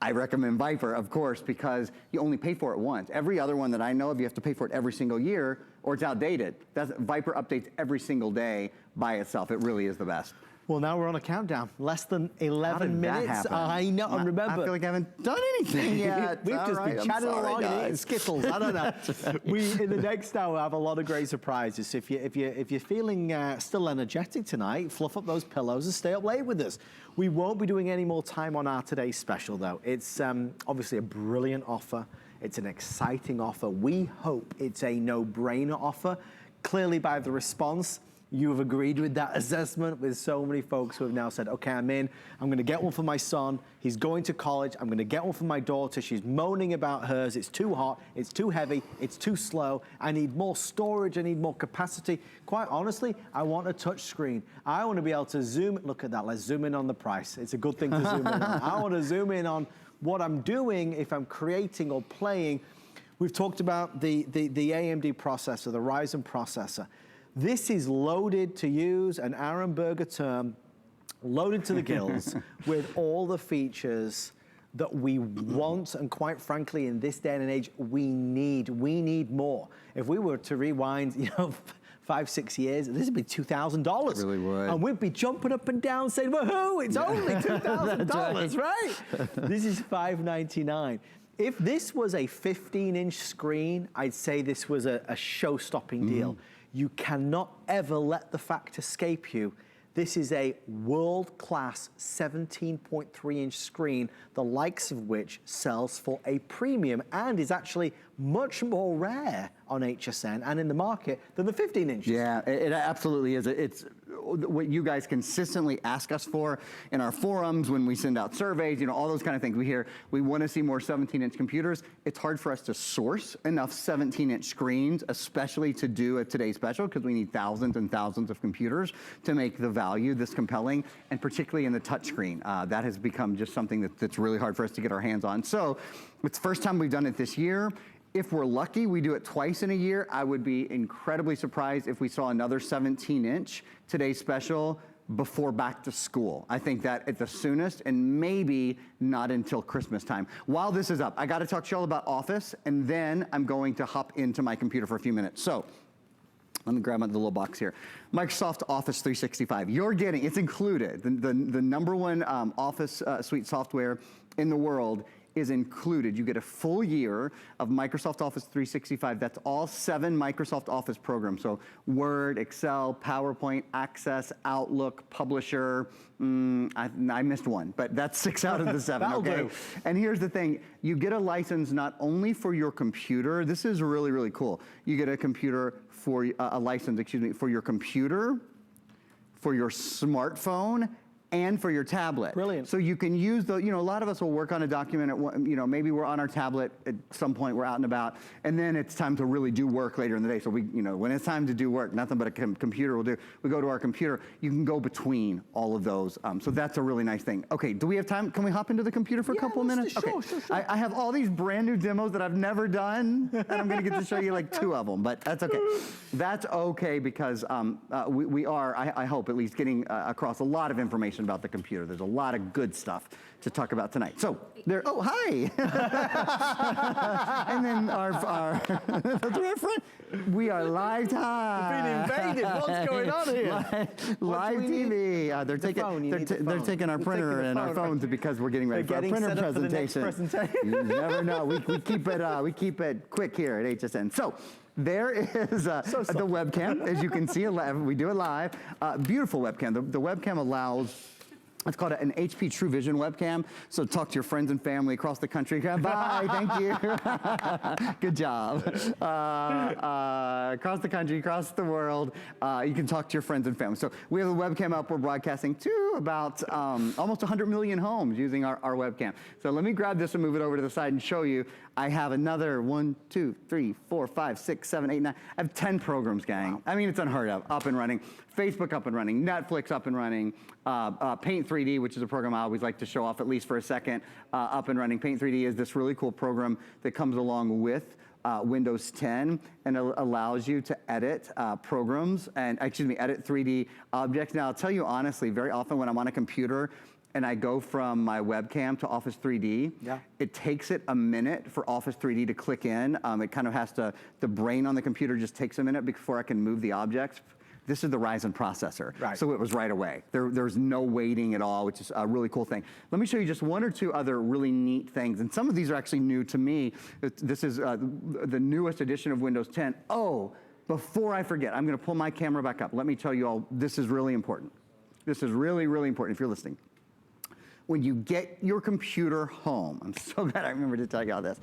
I recommend Viper, of course, because you only pay for it once. Every other one that I know of, you have to pay for it every single year, or it's outdated. Viper updates every single day by itself. It really is the best. Well, now we're on a countdown. Less than 11 minutes. That happen? I know, and remember. I feel like I haven't done anything yet. We've just been chatting along and eating Skittles. I don't know. We, in the next hour, have a lot of great surprises. If you're feeling still energetic tonight, fluff up those pillows and stay up late with us. We won't be doing any more time on our today's special, though. It's obviously a brilliant offer. It's an exciting offer. We hope it's a no-brainer offer. Clearly, by the response, you have agreed with that assessment with so many folks who have now said, okay, I'm in. I'm going to get one for my son. He's going to college. I'm going to get one for my daughter. She's moaning about hers. It's too hot. It's too heavy. It's too slow. I need more storage. I need more capacity. Quite honestly, I want a touch screen. I want to be able to zoom. Look at that. Let's zoom in on the price. It's a good thing to zoom in on. I want to zoom in on what I'm doing if I'm creating or playing. We've talked about the AMD processor, the Ryzen processor. This is loaded, to use an Aaron Berger term, loaded to the gills with all the features that we want, and quite frankly, in this day and age, we need more. If we were to rewind, 5, 6 years, this would be $2,000. It really would. And we'd be jumping up and down saying, woohoo, it's only $2,000, right? This is $599. If this was a 15-inch screen, I'd say this was a show-stopping deal. You cannot ever let the fact escape you. This is a world-class 17.3-inch screen, the likes of which sells for a premium and is actually much more rare on HSN and in the market than the 15 inches. Yeah, it absolutely is. It's what you guys consistently ask us for in our forums when we send out surveys, all those kind of things. We hear we want to see more 17-inch computers. It's hard for us to source enough 17-inch screens, especially to do a Today Special, because we need thousands and thousands of computers to make the value this compelling, and particularly in the touchscreen. That has become just something that's really hard for us to get our hands on. So it's the first time we've done it this year. If we're lucky, we do it twice in a year. I would be incredibly surprised if we saw another 17-inch Today Special before back to school. I think that at the soonest, and maybe not until Christmas time. While this is up, I gotta talk to you all about Office, and then I'm going to hop into my computer for a few minutes. So, let me grab the little box here. Microsoft Office 365. You're getting, it's included. The number one Office suite software in the world is included. You get a full year of Microsoft Office 365. That's all 7 Microsoft Office programs. So Word, Excel, PowerPoint, Access, Outlook, Publisher. I missed one, but that's 6 out of the 7, okay? Do. And here's the thing. You get a license not only for your computer. This is really, really cool. You get a computer for, a license, excuse me, for your computer, for your smartphone, and for your tablet. Brilliant. So you can use the, a lot of us will work on a document at, maybe we're on our tablet at some point, we're out and about, and then it's time to really do work later in the day. So we, when it's time to do work, nothing but a computer will do. We go to our computer. You can go between all of those. So that's a really nice thing. Okay, do we have time? Can we hop into the computer for a couple of minutes? Sure, okay. Sure. I have all these brand new demos that I've never done, and I'm gonna get to show you like 2 of them, but that's okay. That's okay because we are, I hope, at least getting across a lot of information about the computer. There's a lot of good stuff to talk about tonight. So there, oh, hi. And then our that's our friend. We are live time. We've been invaded. What's going on here? Live TV. They're taking our printer and our phones because we're getting ready for our printer presentation. You never know. We keep it quick here at HSN. So there is the webcam. As you can see, we do it live. Beautiful webcam. The webcam allows, it's called an HP True Vision webcam. So talk to your friends and family across the country. Bye, thank you. Good job. Across the country, across the world, you can talk to your friends and family. So we have the webcam up. We're broadcasting to about almost 100 million homes using our webcam. So let me grab this and move it over to the side and show you. I have another 1, 2, 3, 4, 5, 6, 7, 8, 9. I have 10 programs, gang. Wow. I mean, it's unheard of. Up and running. Facebook up and running. Netflix up and running. Paint 3D, which is a program I always like to show off at least for a second, up and running. Paint 3D is this really cool program that comes along with Windows 10, and it allows you to edit programs and, edit 3D objects. Now, I'll tell you honestly, very often when I'm on a computer, and I go from my webcam to Office 3D, it takes it a minute for Office 3D to click in. It kind of has to, the brain on the computer just takes a minute before I can move the objects. This is the Ryzen processor, so it was right away. There's no waiting at all, which is a really cool thing. Let me show you just one or two other really neat things, and some of these are actually new to me. This is the newest edition of Windows 10. Oh, before I forget, I'm gonna pull my camera back up. Let me tell you all, this is really important. This is really, really important if you're listening. When you get your computer home, I'm so glad I remembered to tell you all this,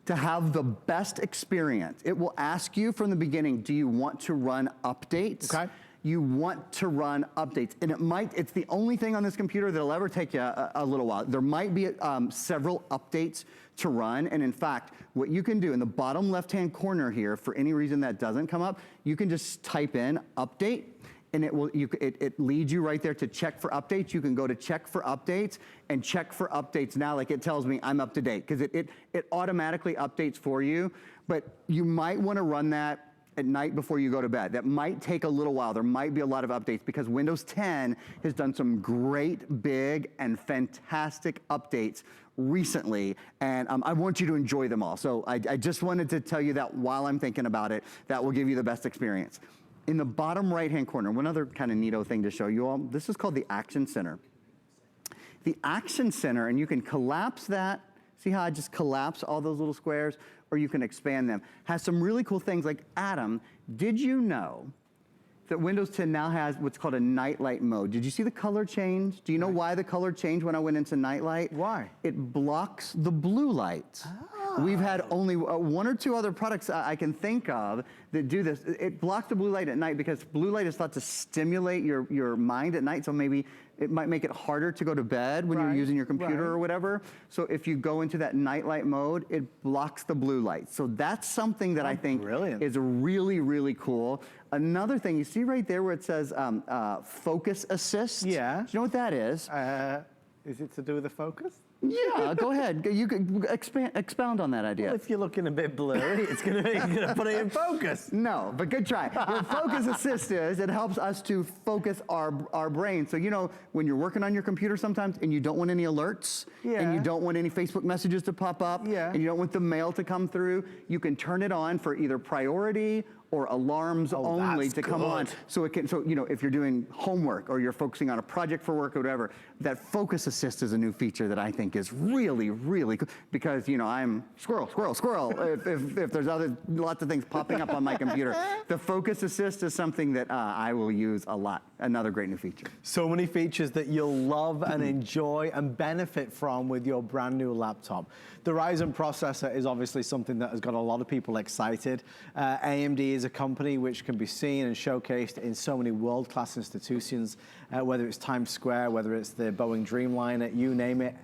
to have the best experience, it will ask you from the beginning, do you want to run updates? Okay. You want to run updates. And it's the only thing on this computer that'll ever take you a little while. There might be several updates to run. And in fact, what you can do in the bottom left-hand corner here, for any reason that doesn't come up, you can just type in update, and it leads you right there to check for updates. You can go to check for updates and check for updates now, like it tells me I'm up to date, because it automatically updates for you. But you might want to run that at night before you go to bed. That might take a little while. There might be a lot of updates because Windows 10 has done some great, big, and fantastic updates recently, and I want you to enjoy them all. So I just wanted to tell you that while I'm thinking about it, that will give you the best experience. In the bottom right-hand corner, one other kind of neato thing to show you all, this is called the Action Center. The Action Center, and you can collapse that, see how I just collapse all those little squares, or you can expand them, has some really cool things like, Adam, did you know that Windows 10 now has what's called a nightlight mode? Did you see the color change? Do you know why the color changed when I went into nightlight? Why? It blocks the blue light. We've had only one or two other products I can think of that do this. It blocks the blue light at night because blue light is thought to stimulate your mind at night, so maybe it might make it harder to go to bed when you're using your computer or whatever. So if you go into that nightlight mode, it blocks the blue light. So that's something that I think is really, really cool. Another thing, you see right there where it says Focus Assist? Yeah. Do you know what that is? Is it to do with the focus? Yeah, go ahead. You could expound on that idea. Well, if you're looking a bit blurry, it's gonna put it in focus. No, but good try. What Focus Assist is, it helps us to focus our brain. So, you know, when you're working on your computer sometimes and you don't want any alerts, and you don't want any Facebook messages to pop up, and you don't want the mail to come through, you can turn it on for either priority or alarms only to come on. So it can, so you know, if you're doing homework or you're focusing on a project for work or whatever, that Focus Assist is a new feature that I think is really, really cool, because you know, I'm squirrel. if there's lots of things popping up on my computer, the Focus Assist is something that I will use a lot. Another great new feature. So many features that you'll love and enjoy and benefit from with your brand new laptop. The Ryzen processor is obviously something that has got a lot of people excited. AMD is a company which can be seen and showcased in so many world-class institutions, whether it's Times Square, whether it's the Boeing Dreamliner, you name it,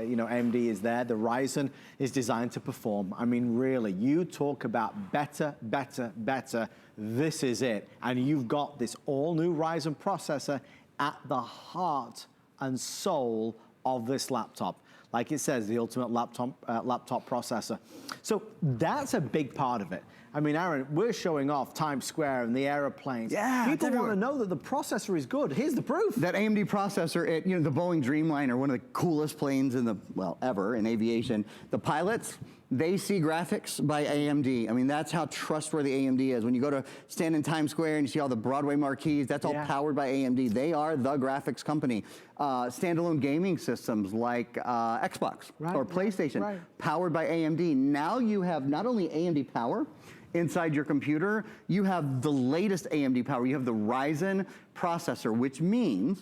you know, AMD is there. The Ryzen is designed to perform. I mean, really, you talk about better, better, better. This is it. And you've got this all-new Ryzen processor at the heart and soul of this laptop. Like it says, the ultimate laptop processor. So that's a big part of it. I mean, Aaron, we're showing off Times Square and the airplanes. Yeah, people want to know that the processor is good. Here's the proof. That AMD processor, you know, the Boeing Dreamliner, one of the coolest planes in the, well, ever in aviation. The pilots, they see graphics by AMD. I mean, that's how trustworthy AMD is. When you go to stand in Times Square and you see all the Broadway marquees, that's all powered by AMD. They are the graphics company. Standalone gaming systems like Xbox or PlayStation, powered by AMD. Now you have not only AMD power inside your computer, you have the latest AMD power. You have the Ryzen processor, which means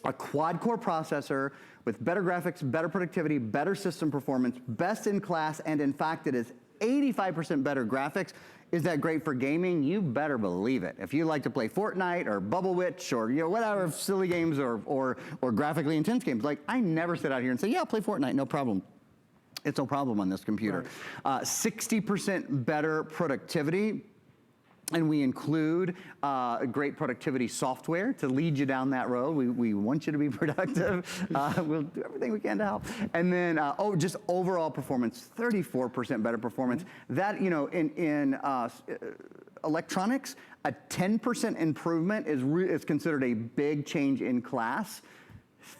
a quad-core processor with better graphics, better productivity, better system performance, best in class, and in fact, it is 85% better graphics. Is that great for gaming? You better believe it. If you like to play Fortnite or Bubble Witch or you know whatever silly games or graphically intense games, like I never sit out here and say, yeah, play Fortnite, no problem. It's no problem on this computer. 60% better productivity. And we include great productivity software to lead you down that road. We want you to be productive. We'll do everything we can to help. And then, just overall performance, 34% better performance. That, you know, in electronics, a 10% improvement is considered a big change in class.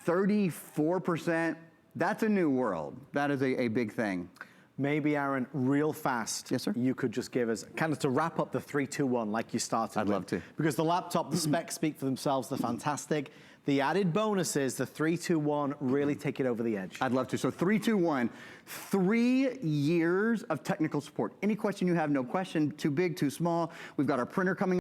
34%. That's a new world. That is a big thing. Maybe, Aaron, real fast, yes, sir, you could just give us, kind of to wrap up the 3, 2, 1 like you started I'd with. love to. Because the laptop, the specs speak for themselves, they're fantastic. The added bonuses, the 3, 2, 1, really take it over the edge. I'd love to. So 3, 2, 1, 3 years of technical support. Any question you have, no question, too big, too small. We've got our printer coming